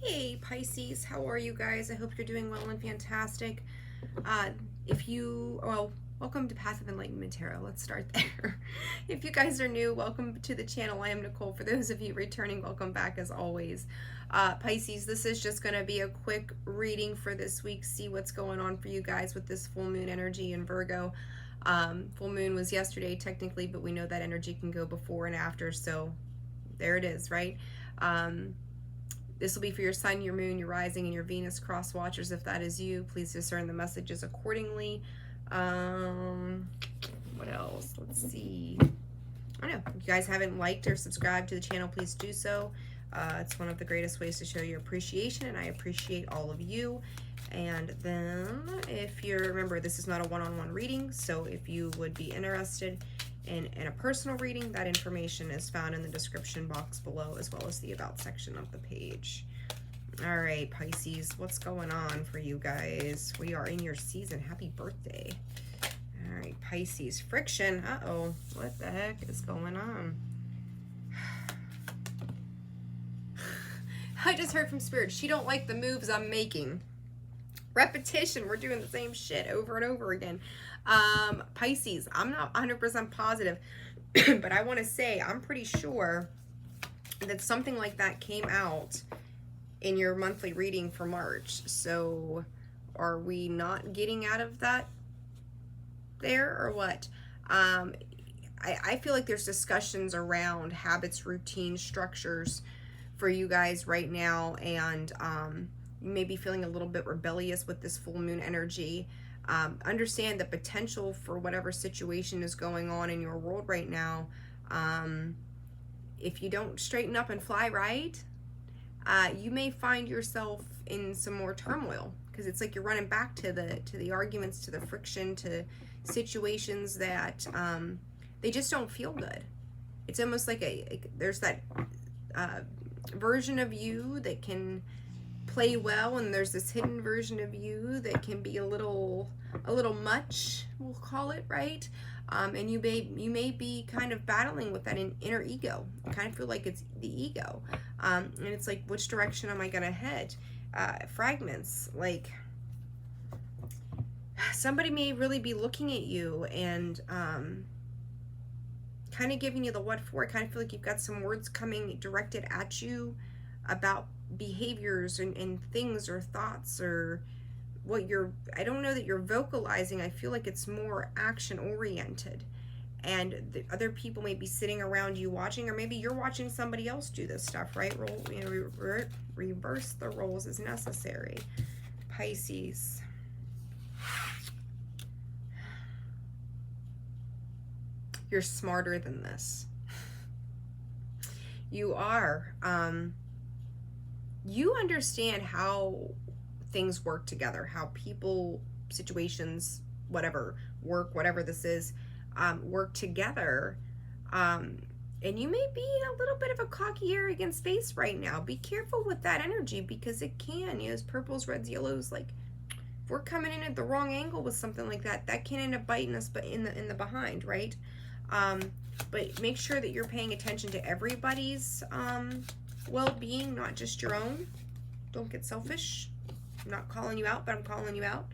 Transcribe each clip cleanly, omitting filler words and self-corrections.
Hey Pisces, how are you guys? I hope you're doing well and fantastic. Welcome to Passive Enlightenment Tarot. Let's start there. If you guys are new, welcome to the channel. I am Nicole. For those of you returning, welcome back as always. Pisces, this is just going to be a quick reading for this week. See what's going on for you guys with this full moon energy in Virgo. Full moon was yesterday technically, but we know that energy can go before and after, so there it is, right? This will be for your sun, your moon, your rising, and your Venus cross watchers. If that is you, please discern the messages accordingly. What else? Let's see. I don't know. If you guys haven't liked or subscribed to the channel, please do so. It's one of the greatest ways to show your appreciation, and I appreciate all of you. And then, if you're, remember, this is not a one-on-one reading, so if you would be interested in a personal reading, that information is found in the description box below, as well as the about section of the page. All right, Pisces, what's going on for you guys? We are in your season. Happy birthday. All right, Pisces, friction. Uh-oh, what the heck is going on? I just heard from Spirit, she don't like the moves I'm making. Repetition, we're doing the same shit over and over again. Pisces, I'm not 100% positive, but I want to say I'm pretty sure that something like that came out in your monthly reading for March. So are we not getting out of that there or what? I feel like there's discussions around habits, routines, structures for you guys right now, and you may be feeling a little bit rebellious with this full moon energy. Understand the potential for whatever situation is going on in your world right now. If you don't straighten up and fly right, you may find yourself in some more turmoil, because it's like you're running back to the arguments, to the friction, to situations that they just don't feel good. It's almost like there's that version of you that can play well, and there's this hidden version of you that can be a little much, we'll call it, right? And you may be kind of battling with that inner ego. I kind of feel like it's the ego, and it's like, which direction am I gonna head? Fragments, like somebody may really be looking at you and kind of giving you the what for. I kind of feel like you've got some words coming directed at you about behaviors and things or thoughts, or what you're, I don't know that you're vocalizing. I feel like it's more action oriented, and the other people may be sitting around you watching, or maybe you're watching somebody else do this stuff, right? Reverse the roles as necessary. Pisces, you're smarter than this. You are. You understand how things work together, how people, situations, whatever, work, whatever this is, work together. And you may be in a little bit of a cocky, arrogant space right now. Be careful with that energy, because it can, those purples, reds, yellows, like if we're coming in at the wrong angle with something like that, that can end up biting us, but in the behind, right? But make sure that you're paying attention to everybody's well-being, not just your own. Don't get selfish. I'm not calling you out, but I'm calling you out.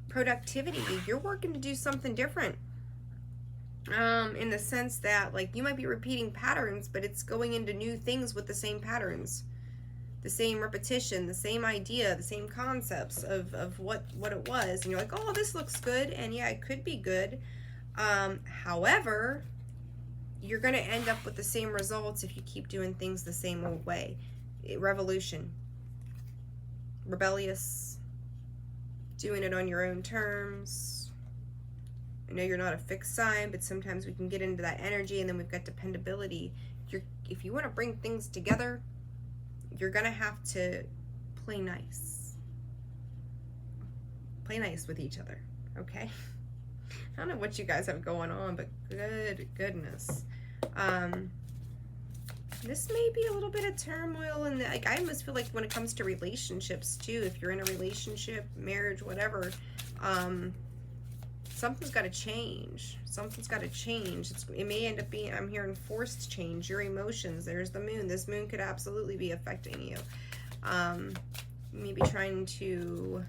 Productivity, you're working to do something different, in the sense that, like, you might be repeating patterns, but it's going into new things with the same patterns, the same repetition, the same idea, the same concepts of what it was, and you're like, oh, this looks good, and yeah, it could be good. However, you're going to end up with the same results if you keep doing things the same old way. Revolution. Rebellious. Doing it on your own terms. I know you're not a fixed sign, but sometimes we can get into that energy, and then we've got dependability. If you want to bring things together, you're going to have to play nice. Play nice with each other, okay? I don't know what you guys have going on, but goodness. This may be a little bit of turmoil, and like, I almost feel like when it comes to relationships too, if you're in a relationship, marriage, whatever, something's got to change. Something's got to change. It may end up being, I'm hearing forced change. Your emotions, there's the moon. This moon could absolutely be affecting you. Maybe trying to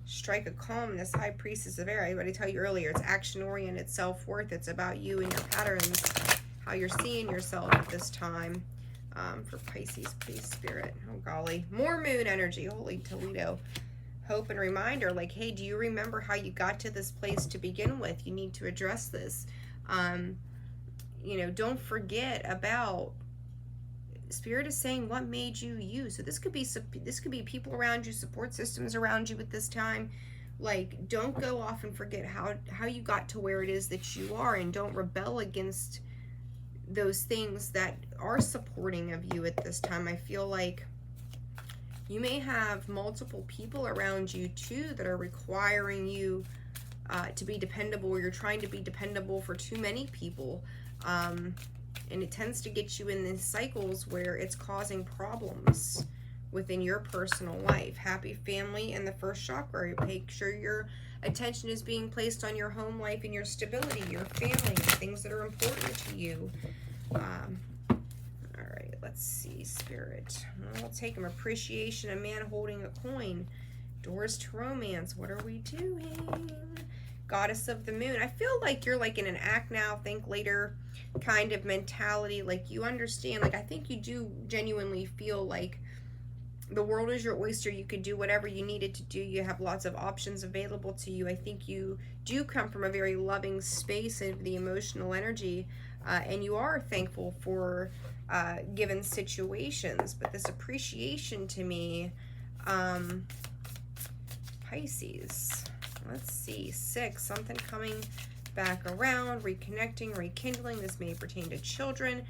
strike a calmness. High Priestess of Air. I already tell you earlier, it's action-oriented, self-worth. It's about you and your patterns, how you're seeing yourself at this time. For Pisces, please, Spirit. Oh, golly. More moon energy. Holy Toledo. Hope and reminder, like, hey, do you remember how you got to this place to begin with? You need to address this. You know, don't forget about, Spirit is saying what made you you. So this could be people around you, support systems around you at this time. Like, don't go off and forget how you got to where it is that you are, and don't rebel against those things that are supporting of you at this time. I feel like you may have multiple people around you too that are requiring you to be dependable, or you're trying to be dependable for too many people. And it tends to get you in these cycles where it's causing problems within your personal life. Happy family in the first chakra. Make sure your attention is being placed on your home life and your stability, your family, the things that are important to you. All right, let's see, Spirit. I'll take them. Appreciation, a man holding a coin. Doors to romance. What are we doing? Goddess of the Moon. I feel like you're like in an act now, think later kind of mentality. Like, you understand. Like, I think you do genuinely feel like the world is your oyster. You could do whatever you needed to do. You have lots of options available to you. I think you do come from a very loving space of the emotional energy, and you are thankful for given situations. But this appreciation to me, Pisces, let's see, 6, something coming back around, reconnecting, rekindling. This may pertain to children.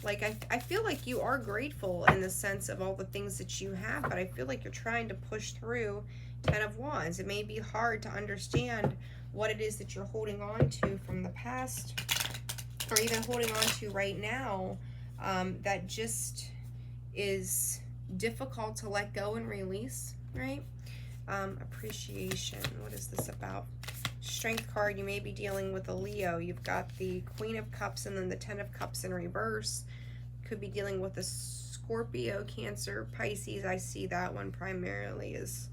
Like, I feel like you are grateful in the sense of all the things that you have, but I feel like you're trying to push through. 10 of Wands. It may be hard to understand what it is that you're holding on to from the past, or even holding on to right now, that just is difficult to let go and release, right? Appreciation. What is this about? Strength card. You may be dealing with a Leo. You've got the Queen of Cups and then the 10 of Cups in reverse. Could be dealing with a Scorpio, Cancer, Pisces. I see that one primarily is,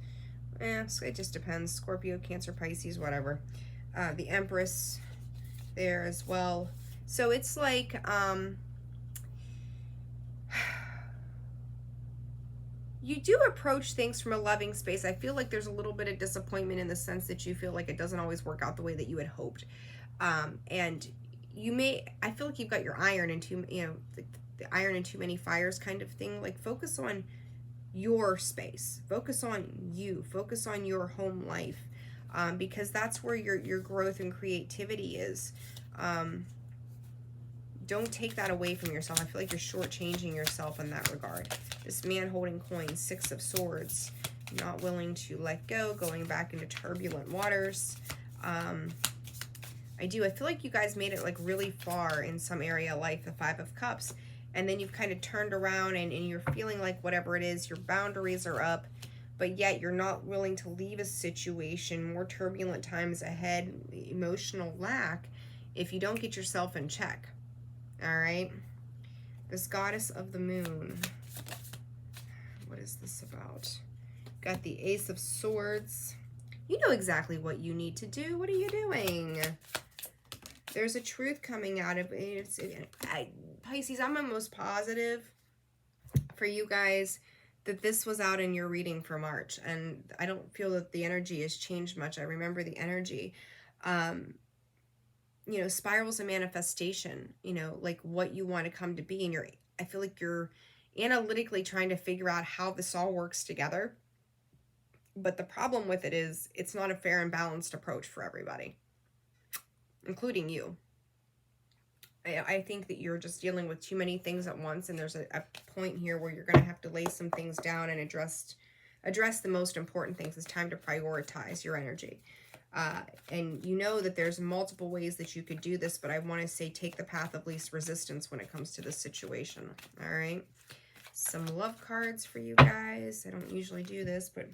it just depends. Scorpio, Cancer, Pisces, whatever. The Empress there as well. So it's like, you do approach things from a loving space. I feel like there's a little bit of disappointment in the sense that you feel like it doesn't always work out the way that you had hoped. And you may, I feel like you've got your iron in too, the iron in too many fires kind of thing. Like, focus on your space, focus on you, focus on your home life, because that's where your growth and creativity is. Don't take that away from yourself. I feel like you're shortchanging yourself in that regard. This man holding coins, 6 of Swords, not willing to let go, going back into turbulent waters. I feel like you guys made it like really far in some area, like the 5 of Cups, and then you've kind of turned around and you're feeling like whatever it is, your boundaries are up, but yet you're not willing to leave a situation. More turbulent times ahead, emotional lack, if you don't get yourself in check. All right, this Goddess of the Moon. What is this about? Got the Ace of Swords. You know exactly what you need to do. What are you doing? There's a truth coming out of it. Pisces, I'm almost positive for you guys that this was out in your reading for March, and I don't feel that the energy has changed much. I remember the energy. Spirals of manifestation, like what you want to come to be. And I feel like you're analytically trying to figure out how this all works together. But the problem with it is it's not a fair and balanced approach for everybody, including you. I think that you're just dealing with too many things at once. And there's a point here where you're going to have to lay some things down and address the most important things. It's time to prioritize your energy. And you know that there's multiple ways that you could do this, but I want to say take the path of least resistance when it comes to this situation. All right. Some love cards for you guys. I don't usually do this, but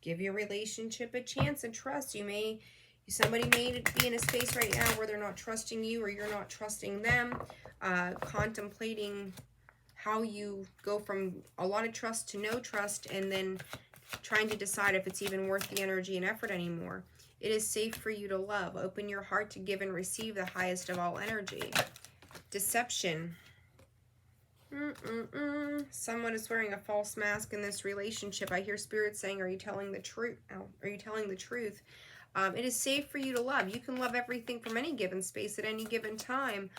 give your relationship a chance and trust. Somebody may be in a space right now where they're not trusting you or you're not trusting them, contemplating how you go from a lot of trust to no trust, and then trying to decide if it's even worth the energy and effort anymore. It is safe for you to love. Open your heart to give and receive the highest of all energy. Deception. Someone is wearing a false mask in this relationship. I hear Spirit saying, are you telling the truth? Are you telling the truth? It is safe for you to love. You can love everything from any given space at any given time,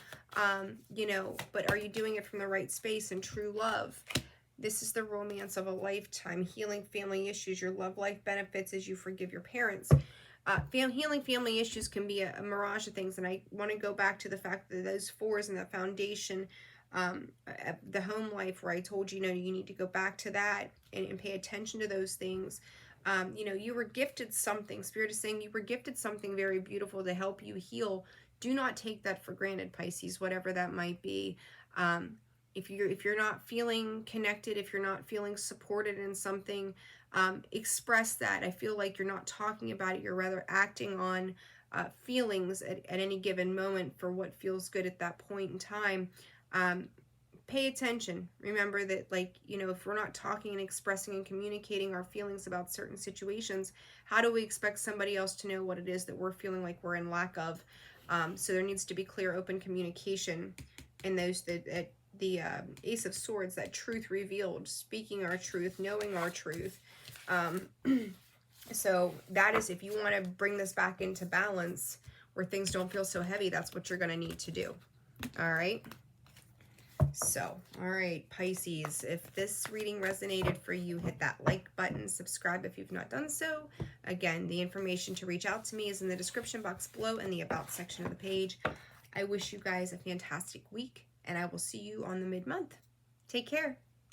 you know, but are you doing it from the right space and true love? This is the romance of a lifetime. Healing family issues. Your love life benefits as you forgive your parents. Healing family issues can be a mirage of things, and I want to go back to the fact that those fours and the foundation, the home life, where I told you, you know, you need to go back to that and pay attention to those things. You know, you were gifted something. Spirit is saying you were gifted something very beautiful to help you heal. Do not take that for granted, Pisces, whatever that might be. If you're not feeling connected, if you're not feeling supported in something, express that. I feel like you're not talking about it. You're rather acting on feelings at any given moment for what feels good at that point in time. Pay attention. Remember that, like, you know, if we're not talking and expressing and communicating our feelings about certain situations, how do we expect somebody else to know what it is that we're feeling like we're in lack of? So there needs to be clear, open communication. And those that the Ace of Swords, that truth revealed, speaking our truth, knowing our truth. So that is, if you want to bring this back into balance where things don't feel so heavy, that's what you're going to need to do. All right. So, all right, Pisces, if this reading resonated for you, hit that like button, subscribe if you've not done so. Again, the information to reach out to me is in the description box below and the about section of the page. I wish you guys a fantastic week, and I will see you on the mid-month. Take care.